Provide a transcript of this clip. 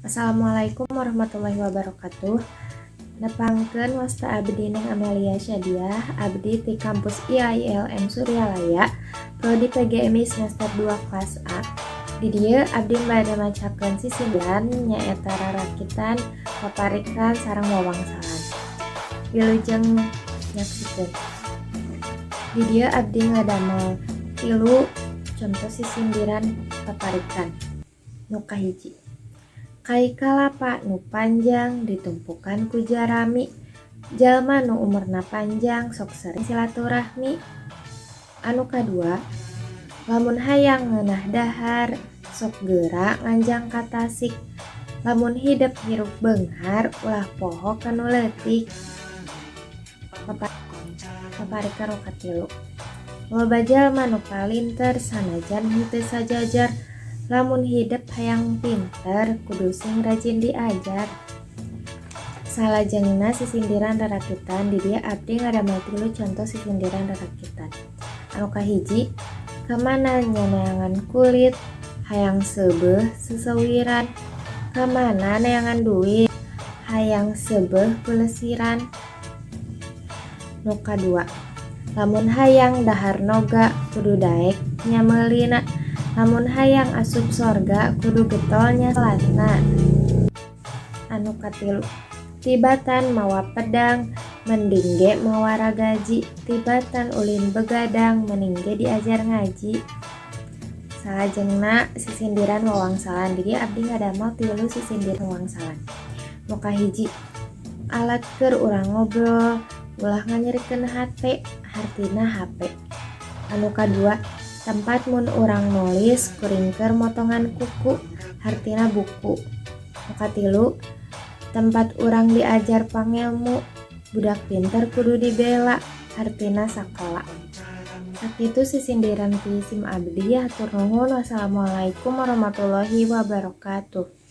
Assalamualaikum warahmatullahi wabarakatuh. Nepangkeun wasta abdi Neng Amelia Syadiah, abdi di kampus IAILM Suryalaya, prodi PGMI semester 2 kelas A. Di dieu abdi bade macakeun sisindiran nyaeta rarakitan, paparikan sareng wawangsalan. Wilujeng nyaksikeun. Di dieu abdi ngadamel 3 contoh sisindiran paparikan. Nu kahiji, kai kalapa nu panjang ditumpukan ku jarami, jalma nu umurna panjang sok sering silaturahmi. Anu kadua, lamun hayang ngeunah dahar sok geura nganjang ka tasik, lamun hidep hirup beunghar ulah poho kanu leutik. Paparikan nu katilu, loba jalma nu palinter sanajan henteu sajajar, lamun hidup hayang pinter kudu sing rajin diajar. Salajengna sisindiran rarakitan di dieu abdi ngadamel 3 contoh sisindiran rarakitan. Anu kahiji, kamana neangan kulit hayang seubeuh sesewiran, kamana neangan duit hayang seubeuh pelesiran. Nu kadua, lamun hayang dahar noga kudu daek nyameulina, lamun hayang asup sorga kudu getolnya salatna. Anu katilu, tibatan mawa pedang mending ge mawa ragaji, tibatan ulin begadang mending ge diajar ngaji. Salajengna sisindiran wawangsalan, di dieu abdi ngadamel 3 sisindiran wawangsalan. Nu kahiji, alat keur urang ngobrol ulah nganyerikeun hate, hartina HP. Anu kadua, tempat mun urang nulis kuring keur motongan kuku, hartina buku. Nu katilu, tempat urang diajar pangilmu, budak pinter kudu dibela, hartina sakola. Sakitu sisindiran ti sim abdi, hatur nuhun. Wassalamualaikum warahmatullahi wabarakatuh.